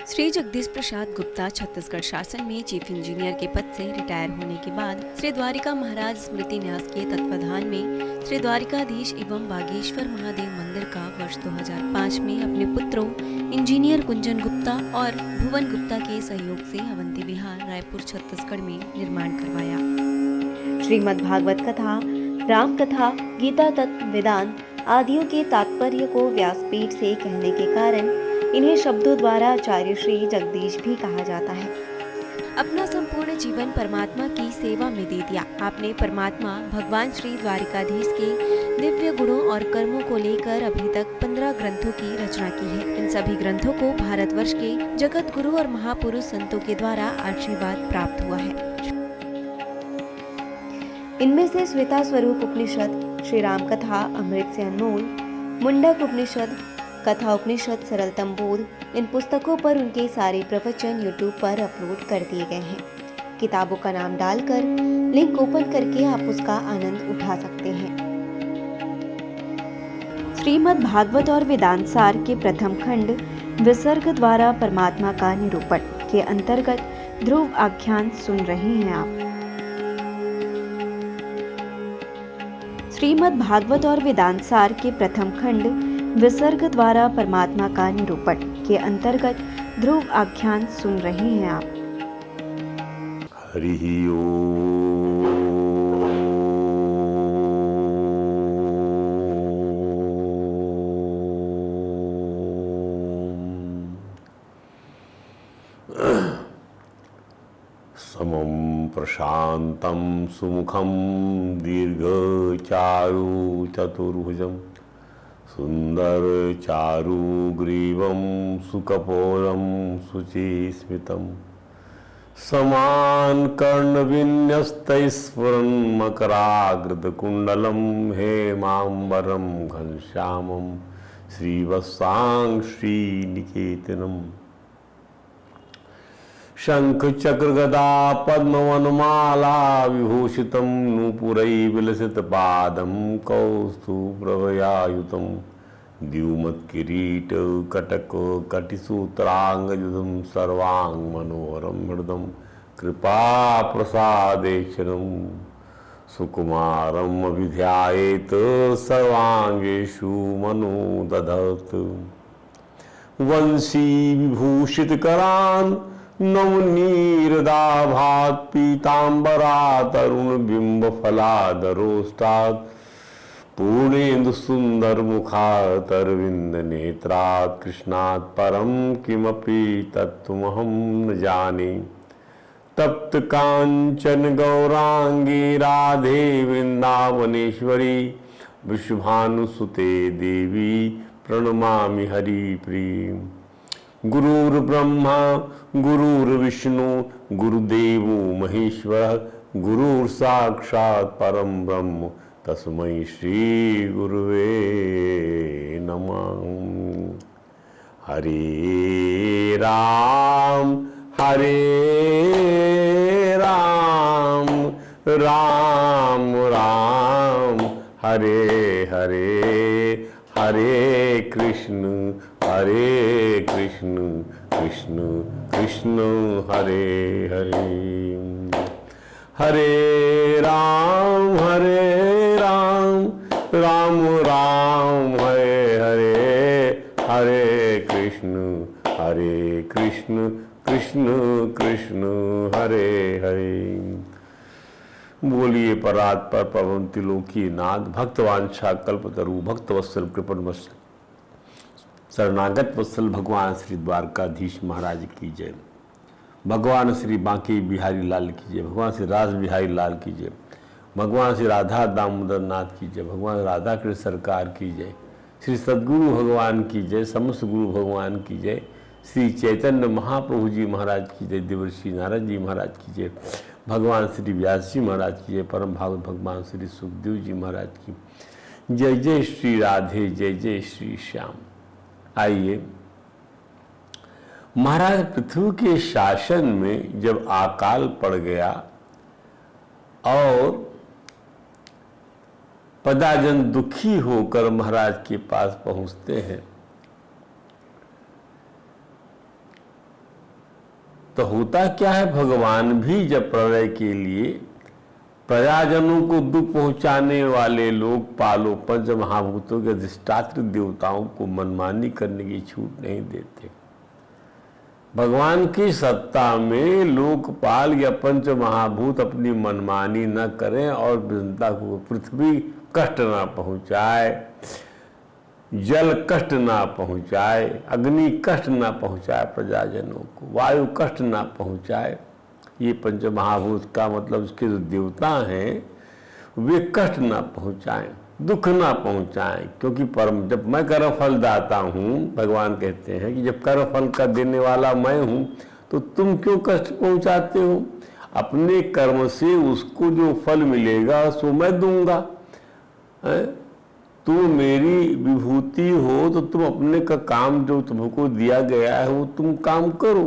श्री जगदीश प्रसाद गुप्ता छत्तीसगढ़ शासन में chief engineer के पद से रिटायर होने के बाद श्री द्वारिका महाराज स्मृति न्यास के तत्वाधान में श्री द्वारिकाधीश एवं बागेश्वर महादेव मंदिर का वर्ष 2005 में अपने पुत्रों इंजीनियर कुंजन गुप्ता और भुवन गुप्ता के सहयोग से अवंती विहार रायपुर छत्तीसगढ़ में निर्माण करवाया। श्रीमद् भागवत कथा, राम कथा, गीता तत्व, वेदांत आदियों के तात्पर्य को व्यासपीठ से कहने के कारण इन्हें शब्दों द्वारा आचार्य श्री जगदीश भी कहा जाता है। अपना संपूर्ण जीवन परमात्मा की सेवा में दे दिया। आपने परमात्मा भगवान श्री द्वारिकाधीश के दिव्य गुणों और कर्मों को लेकर अभी तक 15 ग्रंथों की रचना की है। इन सभी ग्रंथों को भारतवर्ष के जगत गुरु और महापुरुष संतों के द्वारा आशीर्वाद प्राप्त हुआ है। इनमें से श्वेता स्वरूप उपनिषद, श्री राम कथा अमृत से अनमोल, मुंडक उपनिषद, कथा उपनिषद, सरलतम बोध, इन पुस्तकों पर उनके सारे प्रवचन यूट्यूब पर अपलोड कर दिए गए हैं। किताबों का नाम डालकर लिंक ओपन करके आप उसका आनंद उठा सकते हैं। श्रीमद् भागवत और वेदांत सार के प्रथम खंड विसर्ग द्वारा परमात्मा का निरूपण के अंतर्गत ध्रुव आख्यान सुन रहे हैं आप। श्रीमद् भागवत और वेदांत सार के प्रथम खंड विसर्ग द्वारा परमात्मा का निरूपण के अंतर्गत ध्रुव आख्यान सुन रहे हैं आप। हरि ओम। समं प्रशांतं सुमुखं दीर्घचारु चतुर्भुजं सुंदर चारुग्रीवं सुकपोलं शुचिस्मितं समान कर्णविन्यस्तैस्फुरन् मकराग्रकुण्डलं हेमाम्बरं घनश्यामं श्रीवत्सां श्रीनिकेतनम् शंख चक्र गदा पद्मवनमाला विभूषितं नूपुरैर्विलसित पादं कौस्तुभप्रभयायुतं द्युमत्किरीट कटक कटिसूत्रांगयुधं सर्वांग मनोहरं हृदं कृपाप्रसादेक्षणं सुकुमारम् अभिध्यायेत् सर्वांगेषु मनो दधत् वंशी विभूषितकरान् नवनीरदाभात् पीताम्बरात् तरुणबिम्बफलादरोष्टात् पूर्णेन्दु सुन्दरमुखात् अरविन्दनेत्रात् कृष्णात् परं किमपि तत्त्वमहं न जाने। तप्त काञ्चन गौरांगी राधे वृन्दावनेश्वरी विश्वभानुसुते देवी प्रणमामि हरिप्रिये। गुरुर्ब्रह्मा गुरुर्विष्णु गुरुदेवो महेश्वरः गुरुर्साक्षात् परं ब्रह्म तस्मै श्री गुरुवे नमः। हरे राम राम राम हरे हरे हरे कृष्ण कृष्ण कृष्ण हरे हरे। हरे राम राम राम हरे हरे हरे कृष्ण कृष्ण कृष्ण हरे हरे। बोलिए परात पर पवन त्रिलोकी नाथ भक्तवांछा कल्पतरु भक्तवत्सल कृपण वत्सल शरणागत वत्सल भगवान श्री द्वारकाधीश महाराज की जय। भगवान श्री बांके बिहारी लाल की जय। भगवान श्री रास बिहारी लाल की जय। भगवान श्री राधा दामोदर नाथ की जय। भगवान राधा कृष्ण सरकार की जय। श्री सद्गुरु भगवान की जय। समस्त गुरु भगवान की जय। श्री चैतन्य महाप्रभु जी महाराज की जय। देवर्षि नारद जी महाराज की जय। भगवान श्री व्यास जी महाराज की जय। परम भागवत भगवान श्री सुखदेव जी महाराज की जय। जय श्री राधे, जय जय श्री श्याम। आइए, महाराज पृथ्वी के शासन में जब अकाल पड़ गया और पदाजन दुखी होकर महाराज के पास पहुंचते हैं तो होता क्या है, भगवान भी जब प्रलय के लिए प्रजाजनों को दुख पहुंचाने वाले लोग पालो पंच महाभूतों के अधिष्ठात्र देवताओं को मनमानी करने की छूट नहीं देते। भगवान की सत्ता में लोकपाल या पंच महाभूत अपनी मनमानी न करें और जनता को पृथ्वी कष्ट ना पहुंचाए, जल कष्ट ना पहुंचाए, अग्नि कष्ट ना पहुंचाए प्रजाजनों को, वायु कष्ट ना पहुंचाए। ये पंच महाभूत का मतलब उसके जो देवता हैं वे कष्ट ना पहुंचाएं, दुख ना पहुंचाएं। क्योंकि परम जब मैं कर्म फल दाता हूँ, भगवान कहते हैं कि जब कर्म फल का देने वाला मैं हूँ तो तुम क्यों कष्ट पहुंचाते हो? अपने कर्म से उसको जो फल मिलेगा सो मैं दूंगा। तुम मेरी विभूति हो तो तुम अपने का काम जो तुमको दिया गया है वो तुम काम करो।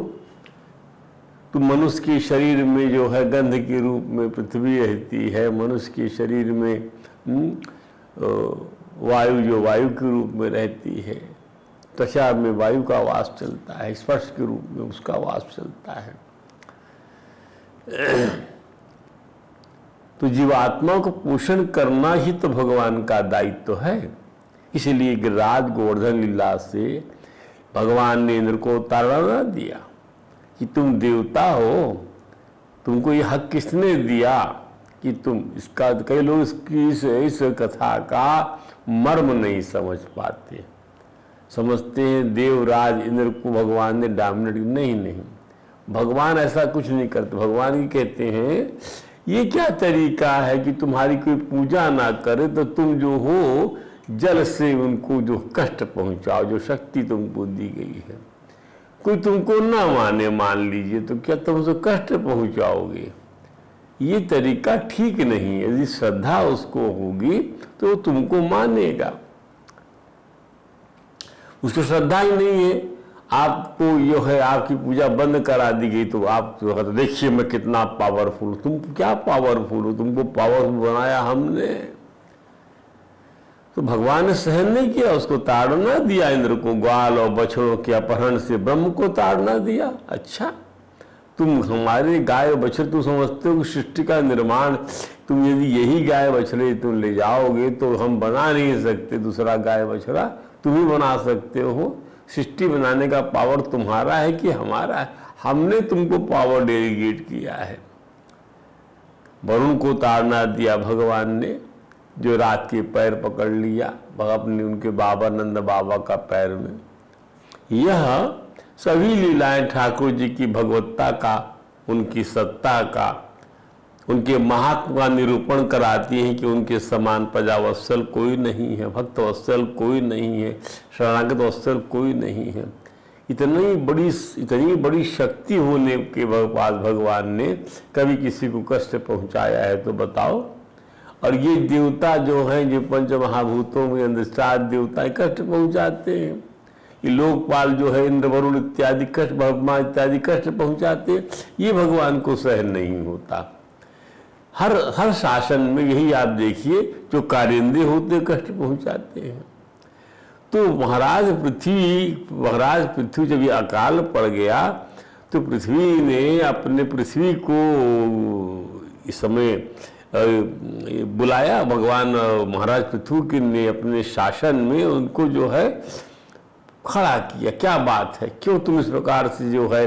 तुम मनुष्य के शरीर में जो है गंध के रूप में पृथ्वी रहती है, मनुष्य के शरीर में वायु जो वायु के रूप में रहती है, त्वचा में वायु का वास चलता है, स्पर्श के रूप में उसका वास चलता है। तो जीवात्मा को पोषण करना ही तो भगवान का दायित्व है। इसलिए गिरिराज गोवर्धन लीला से भगवान ने इंद्र को ताड़ना दिया कि तुम देवता हो, तुमको ये हक किसने दिया कि तुम इसका। कई लोग इसकी इस कथा का मर्म नहीं समझ पाते, समझते हैं देवराज इंद्र को भगवान ने डोमिनेट। नहीं, भगवान ऐसा कुछ नहीं करते। भगवान ही कहते हैं ये क्या तरीका है कि तुम्हारी कोई पूजा ना करे तो तुम जो हो जल से उनको जो कष्ट पहुंचाओ, जो शक्ति तुमको दी गई है। कोई तुमको ना माने, मान लीजिए, तो क्या तुम उसे कष्ट पहुंचाओगे? ये तरीका ठीक नहीं है। यदि श्रद्धा उसको होगी तो वो तुमको मानेगा। उसको श्रद्धा ही नहीं है, आपको जो है आपकी पूजा बंद करा दी गई तो आप जो है देखिए मैं कितना पावरफुल। तुम क्या पावरफुल हो? तुमको पावरफुल बनाया हमने। तो भगवान ने सहन नहीं किया, उसको ताड़ना दिया इंद्र को। ग्वाल और बछड़ों के अपहरण से ब्रह्म को ताड़ना दिया। अच्छा, तुम हमारे गाय बछड़े तुम समझते हो कि सृष्टि का निर्माण, तुम यदि यही गाय बछड़े तुम ले जाओगे तो हम बना नहीं सकते दूसरा गाय बछड़ा, तुम ही बना सकते हो। सृष्टि बनाने का पावर तुम्हारा है कि हमारा है? हमने तुमको पावर डेलीगेट किया है। वरुण को ताड़ना दिया भगवान ने, जो रात के पैर पकड़ लिया अपने उनके बाबा नंद बाबा का पैर में। यह सभी लीलाएं ठाकुर जी की भगवत्ता का, उनकी सत्ता का, उनके महात्मा का निरूपण कराती हैं कि उनके समान प्रजावत्सल कोई नहीं है, भक्तवत्सल कोई नहीं है, शरणागत वत्सल कोई नहीं है। इतनी बड़ी शक्ति होने के पास भगवान ने कभी किसी को कष्ट पहुंचाया है तो बताओ। और ये देवता जो हैं, जो पंच महाभूतों में अंधश्राद्ध देवता कष्ट पहुंचाते हैं। ये लोकपाल जो है इंद्र वरुण इत्यादि कष्ट, ब्रह्मा इत्यादि कष्ट पहुंचाते हैं। ये भगवान को सहन नहीं होता। हर शासन में यही आप देखिए, जो कारिंदे होते कष्ट पहुंचाते हैं। तो महाराज पृथ्वी जब ये अकाल पड़ गया तो पृथ्वी ने अपने पृथ्वी को इस समय बुलाया। भगवान महाराज पृथ्वी ने अपने शासन में उनको जो है खड़ा किया। क्या बात है, क्यों तुम इस प्रकार से जो है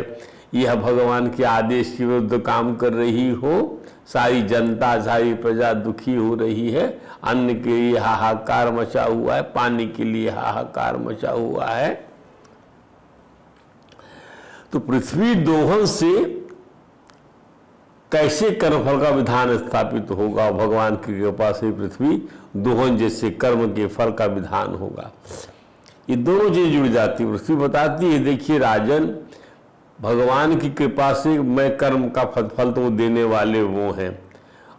यह भगवान के आदेश के विरुद्ध काम कर रही हो? सारी जनता, सारी प्रजा दुखी हो रही है। अन्न के लिए हाहाकार मचा हुआ है, पानी के लिए हाहाकार मचा हुआ है। तो पृथ्वी दोहन से कैसे कर्मफल का विधान स्थापित होगा? भगवान की कृपा से पृथ्वी दोहन जैसे कर्म के फल का विधान होगा। ये दोनों चीज जुड़ जाती है। पृथ्वी बताती है देखिए राजन, भगवान की कृपा से मैं कर्म का फल तो देने वाले वो हैं,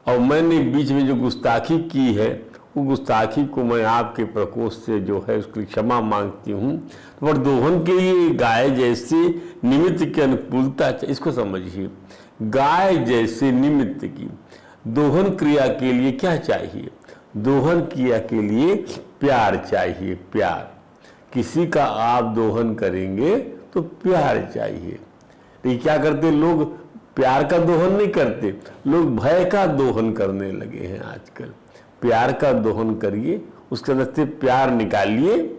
और मैंने बीच में जो गुस्ताखी की है वो गुस्ताखी को मैं आपके प्रकोष्ठ से जो है उसकी क्षमा मांगती हूँ। पर दोहन के लिए गाय जैसे निमित्त की अनुकूलता, इसको समझिए, गाय जैसे निमित्त की दोहन क्रिया के लिए क्या चाहिए? दोहन क्रिया के लिए प्यार चाहिए। प्यार, किसी का आप दोहन करेंगे तो प्यार चाहिए। ये क्या करते लोग, प्यार का दोहन नहीं करते, लोग भय का दोहन करने लगे हैं आजकल। प्यार का दोहन करिए, उसके अंदर से प्यार निकालिए,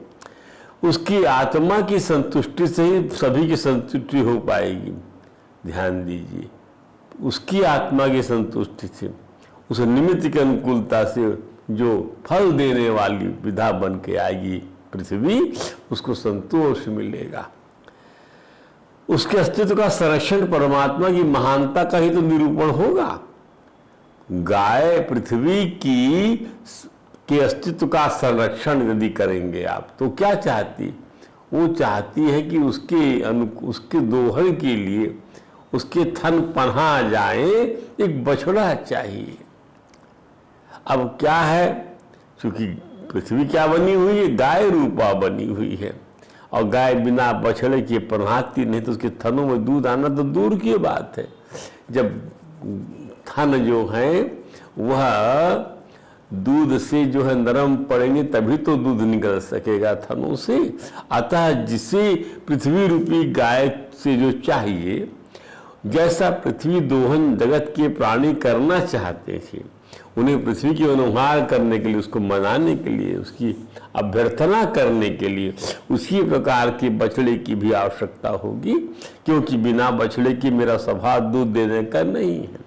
उसकी आत्मा की संतुष्टि से ही सभी की संतुष्टि हो पाएगी। ध्यान दीजिए, उसकी आत्मा की संतुष्टि से, उस निमित्त की अनुकूलता से जो फल देने वाली विधा बन के आएगी पृथ्वी, उसको संतोष मिलेगा। उसके अस्तित्व का संरक्षण परमात्मा की महानता का ही तो निरूपण होगा। गाय पृथ्वी के अस्तित्व का संरक्षण यदि करेंगे आप, तो क्या चाहती, वो चाहती है कि उसके दोहन के लिए उसके थन पन्हा जाए एक बछड़ा चाहिए। अब क्या है, क्योंकि पृथ्वी क्या बनी हुई है, गाय रूपा बनी हुई है, और गाय बिना बछड़े के पन्हाती नहीं, तो उसके थनों में दूध आना तो दूर की बात है। जब थन जो है वह दूध से जो है नरम पड़ेंगे तभी तो दूध निकल सकेगा थनों से। अतः जिसे पृथ्वी रूपी गाय से जो चाहिए, जैसा पृथ्वी दोहन जगत के प्राणी करना चाहते थे, उन्हें पृथ्वी की अनुहार करने के लिए, उसको मनाने के लिए, उसकी अभ्यर्थना करने के लिए उसी प्रकार के बछड़े की भी आवश्यकता होगी, क्योंकि बिना बछड़े की मेरा स्वभाव दूध देने का नहीं है।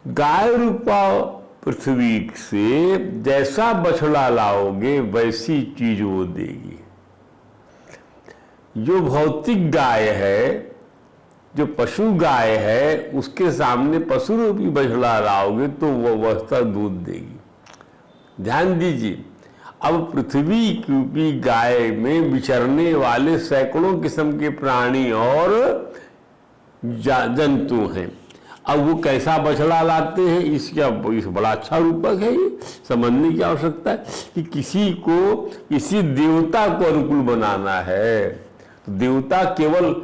गाय रूपा पृथ्वी से जैसा बछड़ा लाओगे वैसी चीज वो देगी। जो भौतिक गाय है, जो पशु गाय है, उसके सामने पशु रूपी बछड़ा लाओगे तो वह वैसा दूध देगी। ध्यान दीजिए, अब पृथ्वी रूपी गाय में विचरने वाले सैकड़ों किस्म के प्राणी और जंतु हैं। अब वो कैसा बछड़ा लाते हैं, इसका बड़ा अच्छा रूपक है। ये समझने की आवश्यकता है कि किसी देवता को अनुकूल बनाना है, तो देवता केवल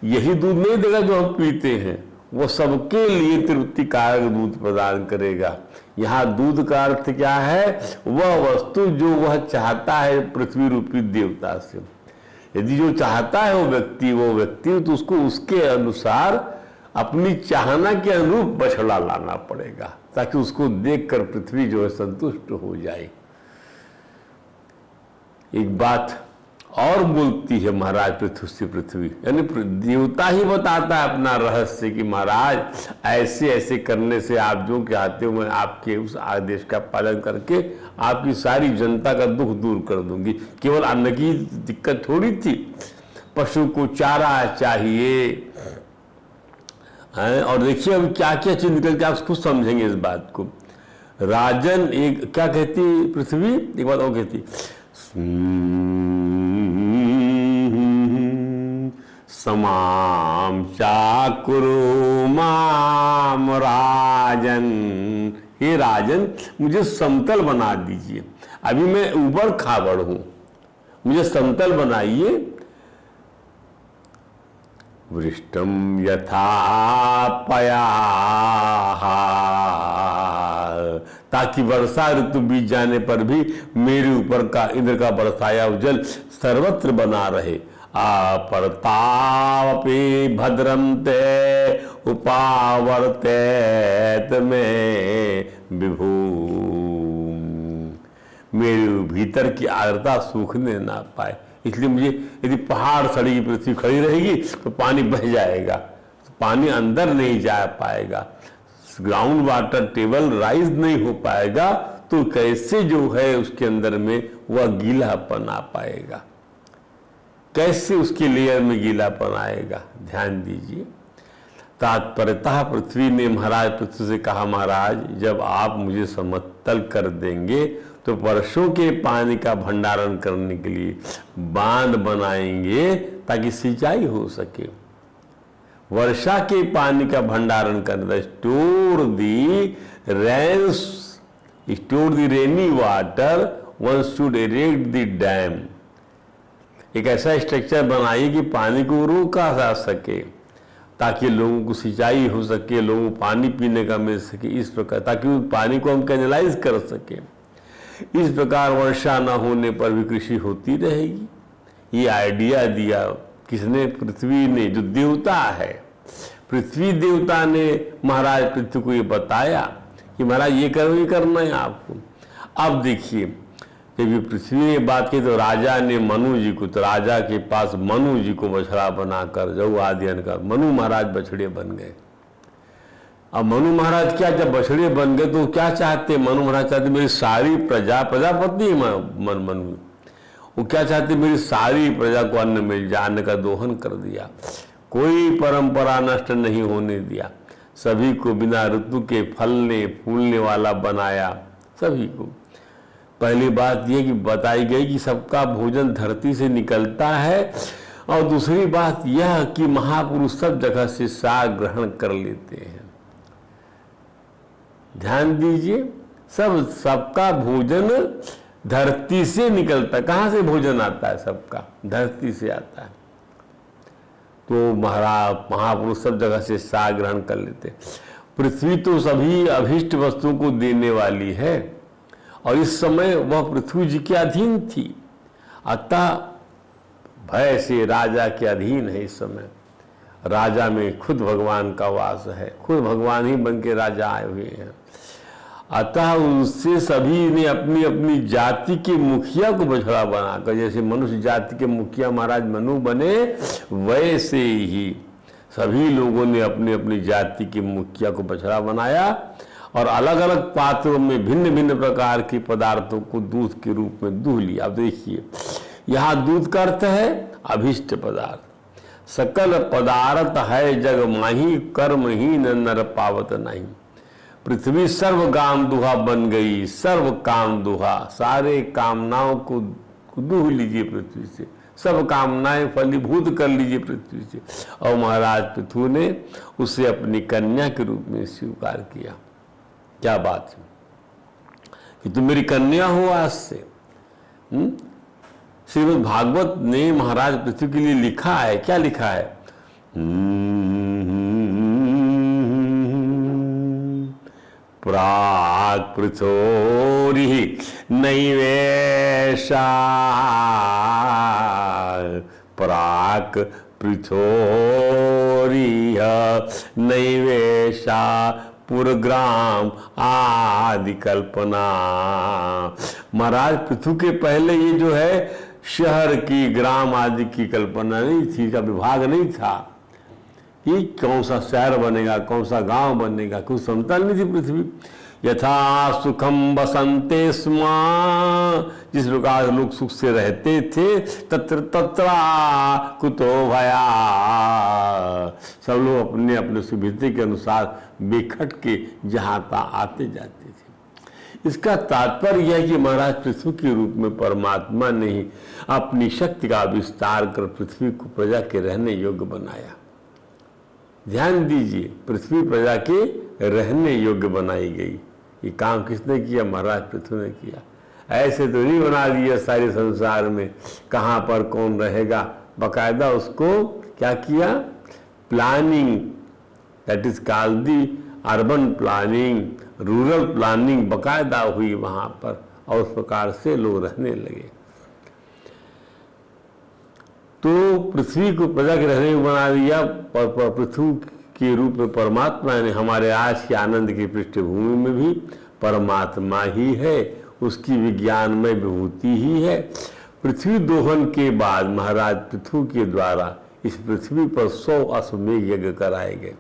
यही दूध नहीं देगा जो हम पीते हैं, वो सबके लिए तृप्ति कारक दूध प्रदान करेगा। यहाँ दूध का अर्थ क्या है, वह वस्तु जो वह चाहता है पृथ्वी रूपी देवता से। यदि जो चाहता है वो व्यक्ति तो उसको उसके अनुसार, अपनी चाहना के अनुरूप बछड़ा लाना पड़ेगा, ताकि उसको देखकर पृथ्वी जो है संतुष्ट हो जाए। एक बात और बोलती है महाराज पृथ्वी से पृथ्वी, यानी देवता ही बताता है अपना रहस्य कि महाराज ऐसे ऐसे करने से आप जो चाहते हो, मैं आपके उस आदेश का पालन करके आपकी सारी जनता का दुख दूर कर दूंगी। केवल अन्न की दिक्कत थोड़ी थी, पशु को चारा चाहिए। और देखिए अब क्या क्या चीज निकल के आप खुद समझेंगे इस बात को। राजन एक क्या कहती पृथ्वी, एक बात और कहती, समाम चाकुरु माम राजन, हे राजन मुझे समतल बना दीजिए, अभी मैं ऊबड़ खाबड़ हूं, मुझे समतल बनाइए। वृष्टम यथा पया, ताकि वर्षा ऋतु बीत जाने पर भी मेरे ऊपर का इंद्र का बरसाया जल सर्वत्र बना रहे। परतापि भद्रम ते उपावर्ते में विभू, मेरे भीतर की आर्द्रता सूखने ना पाए। इसलिए मुझे, यदि पहाड़ सड़ी पृथ्वी खड़ी रहेगी तो पानी बह जाएगा, तो पानी अंदर नहीं जा पाएगा, ग्राउंड वाटर टेबल राइज नहीं हो पाएगा, तो कैसे जो है उसके अंदर में वह गीलापन आ पाएगा, कैसे उसके लेयर में गीलापन आएगा। ध्यान दीजिए, तात्पर्यतः पृथ्वी ने महाराज पृथ्वी से कहा, महाराज जब आप मुझे समतल कर देंगे तो वर्षों के पानी का भंडारण करने के लिए बांध बनाएंगे ताकि सिंचाई हो सके। वर्षा के पानी का भंडारण करना, store the rainy water, one should erect the dam. एक ऐसा स्ट्रक्चर बनाइए कि पानी को रोका जा सके, ताकि लोगों को सिंचाई हो सके, लोगों को पानी पीने का मिल सके, इस प्रकार, ताकि उस पानी को हम कैनलाइज कर सके। इस प्रकार वर्षा न होने पर भी कृषि होती रहेगी। ये आइडिया दिया किसने? पृथ्वी ने, जो देवता है। पृथ्वी देवता ने महाराज पृथ्वी को ये बताया कि महाराज ये करना है आपको। अब देखिए, जब ये पृथ्वी ने बात की तो राजा ने मनु जी को, तो राजा के पास मनु जी को बछड़ा बनाकर जऊ आदि कर मनु महाराज बछड़े बन गए। अब मनु महाराज क्या, जब बछड़े बन गए तो क्या चाहते? मनु महाराज चाहते मेरी सारी प्रजापति मनु, वो क्या चाहते? मेरी सारी प्रजा को अन्न मिल जाए। अन्न का दोहन कर दिया, कोई परंपरा नष्ट नहीं होने दिया, सभी को बिना ऋतु के फलने फूलने वाला बनाया सभी को। पहली बात यह कि बताई गई कि सबका भोजन धरती से निकलता है, और दूसरी बात यह कि महापुरुष सब जगह से साग ग्रहण कर लेते हैं। ध्यान दीजिए, सबका भोजन धरती से निकलता है। कहाँ से भोजन आता है? सबका धरती से आता है। तो महापुरुष सब जगह से साग ग्रहण कर लेते। पृथ्वी तो सभी अभीष्ट वस्तुओं को देने वाली है, और इस समय वह पृथ्वी जी के अधीन थी, अतः भय से राजा के अधीन है। इस समय राजा में खुद भगवान का वास है, खुद भगवान ही बन के राजा आए हुए हैं। अतः उनसे सभी ने अपनी अपनी जाति के मुखिया को बछड़ा बनाकर, जैसे मनुष्य जाति के मुखिया महाराज मनु बने, वैसे ही सभी लोगों ने अपनी अपनी जाति के मुखिया को बछड़ा बनाया, और अलग अलग पात्रों में भिन्न भिन्न प्रकार के पदार्थों को दूध के रूप में दूह लिया। अब देखिए, यहाँ दूध का अर्थ है अभिष्ट पदार्थ। सकल पदार्थ है जग माही, कर्म ही नर पावत नहीं। पृथ्वी सर्व काम दुहा बन गई, सर्व काम दुहा, सारे कामनाओं को दूह लीजिए पृथ्वी से, सब कामनाएं फलीभूत कर लीजिए पृथ्वी से। और महाराज पृथ्वी ने उसे अपनी कन्या के रूप में स्वीकार किया। क्या बात है कि तुम मेरी कन्या हो आज से। श्रीमद् भागवत ने महाराज पृथ्वी के लिए लिखा है, क्या लिखा है? प्राक् पृथोरि नैवेशा, प्राक् पृथोरि नैवेशा पुरग्राम आदि कल्पना। महाराज पृथ्वी के पहले ये जो है शहर की, ग्राम आदि की कल्पना नहीं थी, का विभाग नहीं था कि कौन सा शहर बनेगा, कौन सा गांव बनेगा, कुछ समता नहीं थी पृथ्वी। यथा सुखम बसंते स्म, जिस प्रकार लोग सुख से रहते थे, तत्र तत्रा कुतो भया, सब लोग अपने अपने सुविधा के अनुसार बेखट के जहाँ तहाँ आते जाते थे। इसका तात्पर्य यह है कि महाराज पृथ्वी के रूप में परमात्मा ने ही अपनी शक्ति का विस्तार कर पृथ्वी को प्रजा के रहने योग्य बनाया। ध्यान दीजिए, पृथ्वी प्रजा के रहने योग्य बनाई गई। ये काम किसने किया? महाराज पृथ्वी ने किया। ऐसे तो नहीं बना दिया सारे संसार में कहाँ पर कौन रहेगा, बकायदा उसको क्या किया? Planning, that is called the urban planning, rural planning बकायदा हुई वहाँ पर, और उस प्रकार से लोग रहने लगे। तो पृथ्वी को प्रजा के रहने में बना दिया, और पृथ्वी के रूप में परमात्मा ने हमारे आज के आनंद की पृष्ठभूमि में भी परमात्मा ही है, उसकी विज्ञानमय विभूति ही है। पृथ्वी दोहन के बाद महाराज पृथ्वी के द्वारा इस पृथ्वी पर 100 अश्वमेध यज्ञ कराए गए।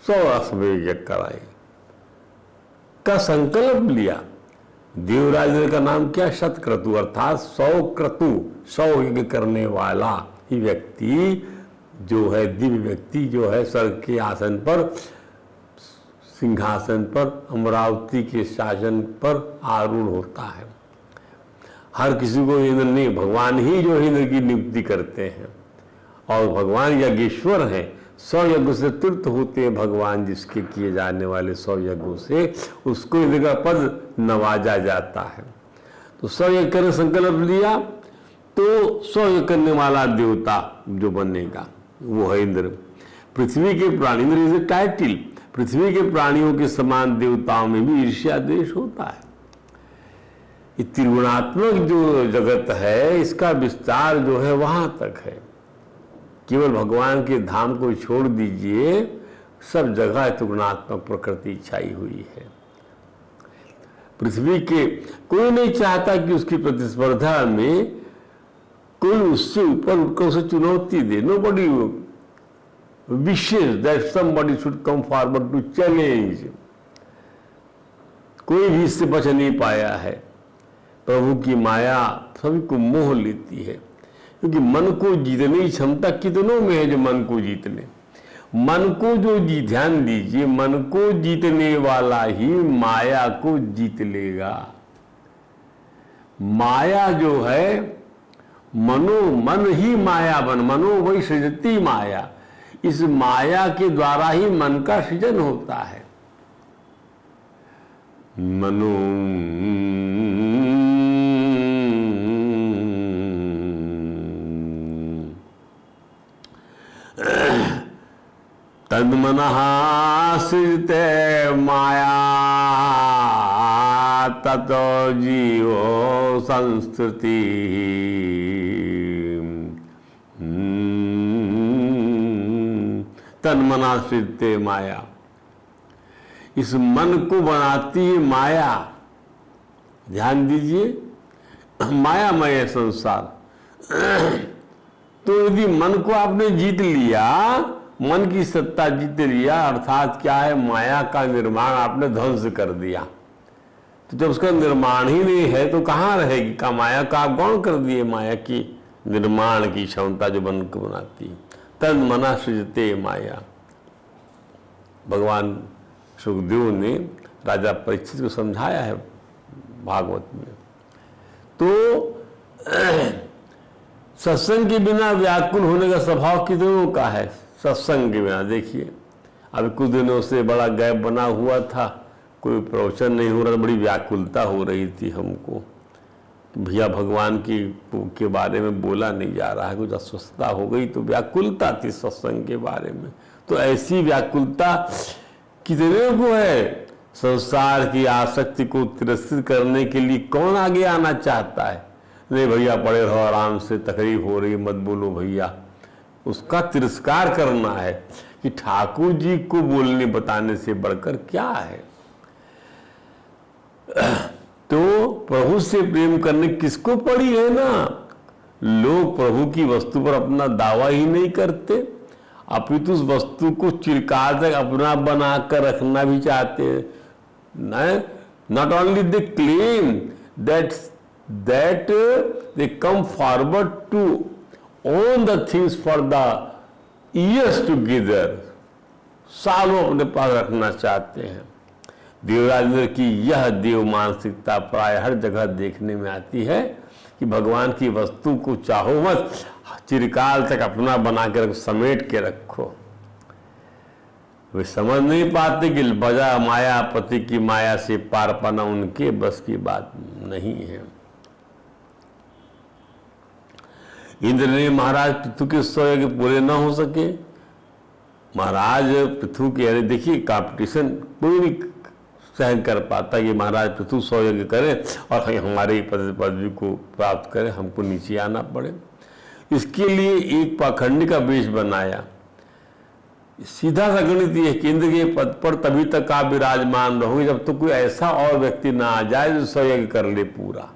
100 अश्वमेध यज्ञ कराए का संकल्प लिया। देवराज ने का नाम क्या? शतक्रतु, अर्थात 100 क्रतु, 100 यज्ञ करने वाला ही व्यक्ति जो है, दिव्य व्यक्ति जो है, स्वर्ग के आसन पर, सिंहासन पर, अमरावती के शासन पर आरूढ़ होता है। हर किसी को इंद्र नहीं, भगवान ही जो इंद्र की नियुक्ति करते हैं, और भगवान यज्ञेश्वर हैं। 100 यज्ञों से तृप्त होते हैं भगवान, जिसके किए जाने वाले 100 यज्ञों से उसको इंद्र का पद नवाजा जाता है। तो 100 यज्ञ करने संकल्प लिया, तो 100 यज्ञ करने वाला देवता जो बनेगा वो है इंद्र। पृथ्वी के प्राणी, इंद्र इज ए टाइटल, पृथ्वी के प्राणियों के समान देवताओं में भी ईर्ष्या द्वेष होता है। ये त्रिगुणात्मक जो जगत है इसका विस्तार जो है वहां तक है। केवल भगवान के धाम को छोड़ दीजिए, सब जगह त्रिगुणात्मक प्रकृति छाई हुई है। पृथ्वी के कोई नहीं चाहता कि उसकी प्रतिस्पर्धा में कोई उससे ऊपर उठकर उसे चुनौती दे। Nobody wishes that somebody should come forward to challenge। कोई भी इससे बच नहीं पाया है। प्रभु की माया सभी को मोह लेती है, क्योंकि मन को जीतने की क्षमता कितनों में है जो मन को जीत ले। मन को जो ध्यान दीजिए, मन को जीतने वाला ही माया को जीत लेगा। माया जो है, मन ही माया मनो वही सृजती माया। इस माया के द्वारा ही मन का सृजन होता है। मनो तन्मनः सृजते माया ततो जीवो संस्कृति। तन्मनः सृजते माया, इस मन को बनाती है माया। ध्यान दीजिए, मायामय संसार। तो यदि मन को आपने जीत लिया, मन की सत्ता जीत लिया, अर्थात क्या है, माया का निर्माण आपने ध्वंस कर दिया। तो जब उसका निर्माण ही नहीं है तो कहाँ रहेगी? का माया का आप गौण कर दिए, माया की निर्माण की क्षमता जो मन को बनाती है। तद मना सृजते माया। भगवान सुखदेव ने राजा परीक्षित को समझाया है भागवत में। तो सत्संग के बिना व्याकुल होने का स्वभाव कितनों का है। सत्संग के बिना देखिए, अभी कुछ दिनों से बड़ा गैप बना हुआ था, कोई प्रवचन नहीं हो रहा, बड़ी व्याकुलता हो रही थी हमको। भैया भगवान के बारे में बोला नहीं जा रहा है, कुछ अस्वस्थता हो गई तो व्याकुलता थी सत्संग के बारे में। तो ऐसी व्याकुलता कितने को है। संसार की आसक्ति को तिरस्कृत करने के लिए कौन आगे आना चाहता है? नहीं भैया पड़े रहो आराम से, तकलीफ हो रही मत बोलो भैया। उसका तिरस्कार करना है कि ठाकुर जी को बोलने बताने से बढ़कर क्या है। तो प्रभु से प्रेम करने किसको पड़ी है ना। लोग प्रभु की वस्तु पर अपना दावा ही नहीं करते, अपितु उस वस्तु को चिरकाल तक अपना बनाकर रखना भी चाहते हैं। Not only they claim that they come forward to own the things for the years together, सालों अपने पास रखना चाहते हैं। देवराजेंद्र की यह देव मानसिकता प्राय हर जगह देखने में आती है कि भगवान की वस्तु को चाहो मत, चिरकाल तक अपना बना के समेट के रखो। वे समझ नहीं पाते कि बजा मायापति की माया से पार पाना उनके बस की बात नहीं है। इंद्र ने महाराज पृथु के 100 यज्ञ पूरे न हो सके। महाराज पृथु के, यानी देखिए कंपटीशन कोई नहीं सहन कर पाता कि महाराज पृथु 100 यज्ञ करें और हमारे पदवी को प्राप्त करें, हमको नीचे आना पड़े। इसके लिए एक पाखंडी का वेश बनाया। सीधा सा गणित ये, केंद्र के पद पर तभी तक आप विराजमान रहोगे जब तक तो कोई ऐसा और व्यक्ति ना आ जाए जो 100 यज्ञ कर ले पूरा।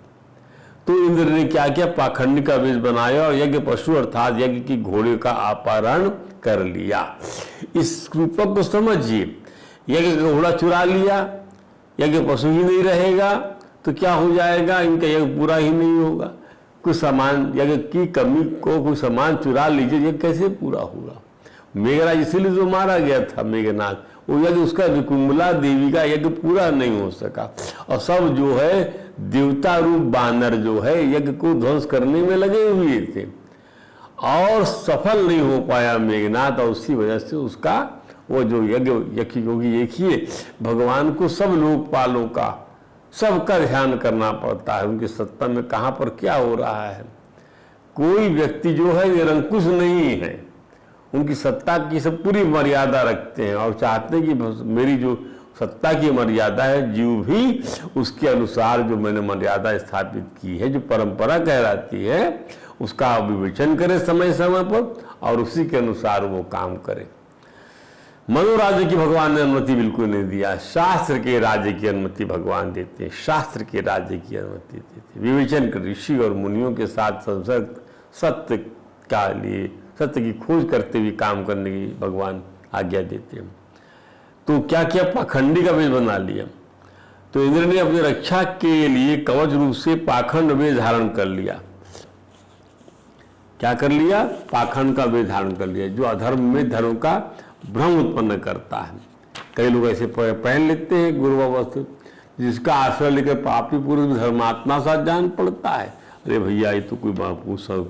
तो इंद्र ने क्या किया, पाखंडी का वेश बनाया और यज्ञ पशु अर्थात यज्ञ की घोड़े का अपहरण कर लिया। इस रूपक को समझिए, यज्ञ का घोड़ा चुरा लिया, यज्ञ पशु ही नहीं रहेगा तो क्या हो जाएगा, इनका यज्ञ पूरा ही नहीं होगा। कुछ सामान, यज्ञ की कमी को कोई सामान चुरा लीजिए, यज्ञ कैसे पूरा होगा। मेघराज इसीलिए तो मारा गया था, मेघनाथ, वो यज्ञ उसका विकुंभला देवी का यज्ञ पूरा नहीं हो सका। और सब जो है देवता रूप बानर जो है यज्ञ को ध्वंस करने में लगे हुए थे और सफल नहीं हो पाया मेघनाथ। और उसी वजह से उसका वो जो यज्ञ क्योंकि एक ही भगवान को सब लोकपालों का सबका ध्यान करना पड़ता है, उनकी सत्ता में कहाँ पर क्या हो रहा है। कोई व्यक्ति जो है निरंकुश नहीं है, उनकी सत्ता की सब पूरी मर्यादा रखते हैं और चाहते हैं कि मेरी जो सत्ता की मर्यादा है, जीव भी उसके अनुसार जो मैंने मर्यादा स्थापित की है, जो परंपरा कहलाती है, उसका विवेचन करे समय समय पर और उसी के अनुसार वो काम करे। मनोराज्य की भगवान ने अनुमति बिल्कुल नहीं दिया, शास्त्र के राज्य की अनुमति भगवान देते हैं, शास्त्र के राज्य की अनुमति देते हैं। विवेचन कर ऋषि और मुनियों के साथ संसर्ग सत्य का लिए सत्य की खोज करते हुए काम करने की भगवान आज्ञा देते हैं। तो क्या किया, पाखंडी का वेश बना लिया। तो इंद्र ने अपनी रक्षा के लिए कवच रूप से पाखंड वेश धारण कर लिया। क्या कर लिया, पाखंड का वेश धारण कर लिया, जो अधर्म में धर्म का भ्रम उत्पन्न करता है। कई लोग ऐसे पहन लेते हैं गुरुवा वस्त्र, जिसका आश्रय लेकर पापी पुरुष धर्मात्मा सा जान पड़ता है। अरे भैया, ये तो कोई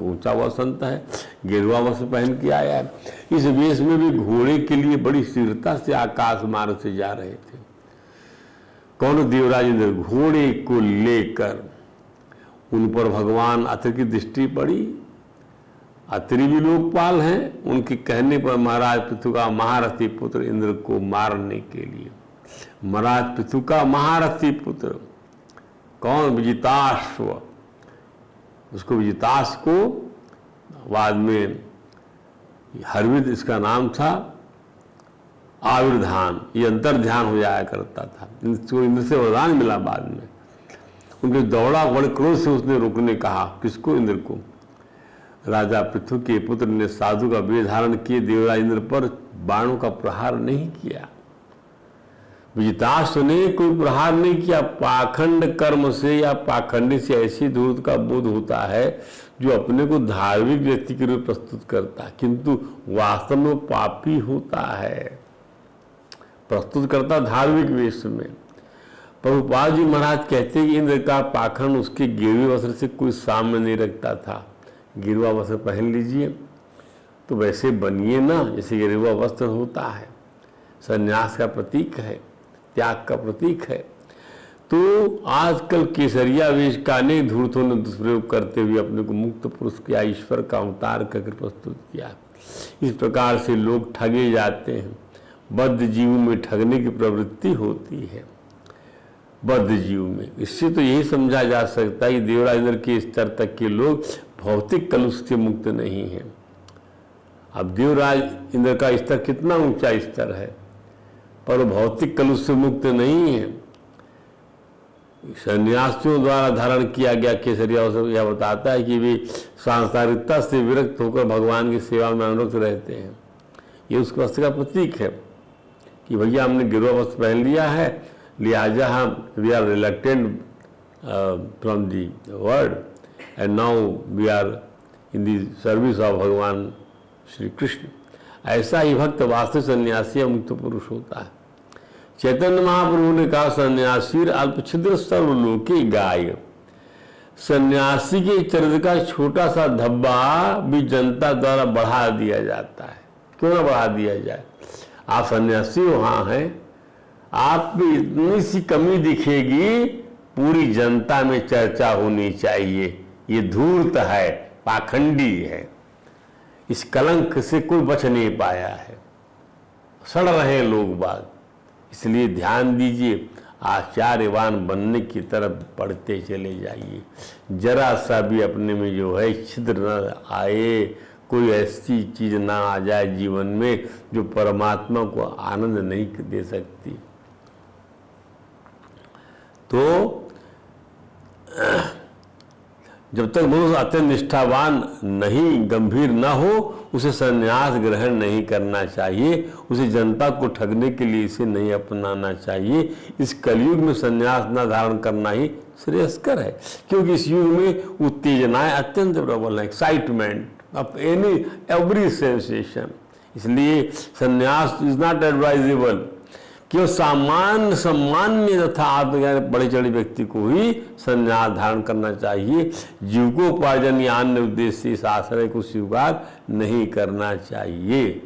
ऊंचा हुआ संत है, गेरुआ वस्त्र पहन के आया है। इस वेश में भी घोड़े के लिए बड़ी स्थिरता से आकाश मार्ग से जा रहे थे। कौन, देवराज इंद्र। घोड़े को लेकर उन पर भगवान अत्रि की दृष्टि पड़ी। अत्रि भी लोकपाल हैं, उनके कहने पर महाराज पृथु का महारथी पुत्र इंद्र को मारने के लिए, महाराज पृथु का महारथी पुत्र कौन, विजिताश्व, उसको विजिताश को बाद में हरविद इसका नाम था, आविर्धान, ये अंतर ध्यान हो जाया करता था। इसको इंद्र से वरदान मिला बाद में। उनके दौड़ा बड़े क्रोध से उसने रोकने कहा, किसको, इंद्र को। राजा पृथु के पुत्र ने साधु का वेश धारण किए देवराज इंद्र पर बाणों का प्रहार नहीं किया। विजिताश्व ने कोई प्रहार नहीं किया। पाखंड कर्म से या पाखंडी से ऐसी धूर्त का बोध होता है जो अपने को धार्मिक व्यक्ति के रूप प्रस्तुत करता है, किंतु वास्तव में पापी होता है, प्रस्तुत करता धार्मिक वेश में। प्रभुपाद जी महाराज कहते हैं कि इंद्र का पाखंड उसके गेरुए वस्त्र से कोई साम्य नहीं रखता था। गेरुआ वस्त्र पहन लीजिए तो वैसे बनिए ना जैसे गेरुआ वस्त्र होता है, संन्यास का प्रतीक है, त्याग का प्रतीक है। तो आजकल केसरिया वेश का अनेक धूर्तों ने दुष्प्रयोग करते हुए अपने को मुक्त पुरुष किया, ईश्वर का अवतार करके प्रस्तुत किया। इस प्रकार से लोग ठगे जाते हैं। बद्ध जीव में ठगने की प्रवृत्ति होती है, बद्ध जीव में। इससे तो यही समझा जा सकता है कि देवराज इंद्र के स्तर तक के लोग भौतिक कलुष से मुक्त नहीं है। अब देवराज इंद्र का स्तर कितना ऊंचा स्तर है, पर भौतिक कलुष से मुक्त नहीं है। सन्यासियों द्वारा धारण किया गया केसरिया वस्त्र यह बताता है कि वे सांसारिकता से विरक्त होकर भगवान की सेवा में अनुरक्त रहते हैं। ये उस वस्त्र का प्रतीक है कि भैया हमने गेरुआ वस्त्र पहन लिया है, लिहाजा हम we are reluctant from the world and now we are in the service of भगवान श्री कृष्ण। ऐसा ही भक्त वास्तविक सन्यासी मुक्त पुरुष होता है। चैतन्य महाप्रभु ने कहा, सन्यासी अल्प छिद्र सर्वलोकी गाय। सन्यासी के चरित्र का छोटा सा धब्बा भी जनता द्वारा बढ़ा दिया जाता है। क्यों ना बढ़ा दिया जाए, आप सन्यासी वहां हैं, आप में इतनी सी कमी दिखेगी, पूरी जनता में चर्चा होनी चाहिए, ये धूर्त है, पाखंडी है, इस कलंक से कोई बच नहीं पाया है, सड़ रहे लोग बाग। इसलिए ध्यान दीजिए, आचार्यवान बनने की तरफ बढ़ते चले जाइए। जरा सा भी अपने में जो है छिद्र न आए, कोई ऐसी चीज ना आ जाए जीवन में जो परमात्मा को आनंद नहीं दे सकती। तो जब तक मनुष्य अत्यंत निष्ठावान नहीं, गंभीर न हो, उसे संन्यास ग्रहण नहीं करना चाहिए। उसे जनता को ठगने के लिए इसे नहीं अपनाना चाहिए। इस कलयुग में संन्यास न धारण करना ही श्रेयस्कर है, क्योंकि इस युग में उत्तेजनाएं अत्यंत प्रबल है, एक्साइटमेंट ऑफ एवरी सेंसेशन। इसलिए संन्यास इज नॉट एडवाइजेबल। केवल सामान्य तथा आत्मज्ञान बड़े चढ़े व्यक्ति को ही संन्यास धारण करना चाहिए। जीविकोपार्जन या अन्य उद्देश्य से इस आश्रय को स्वीकार नहीं करना चाहिए।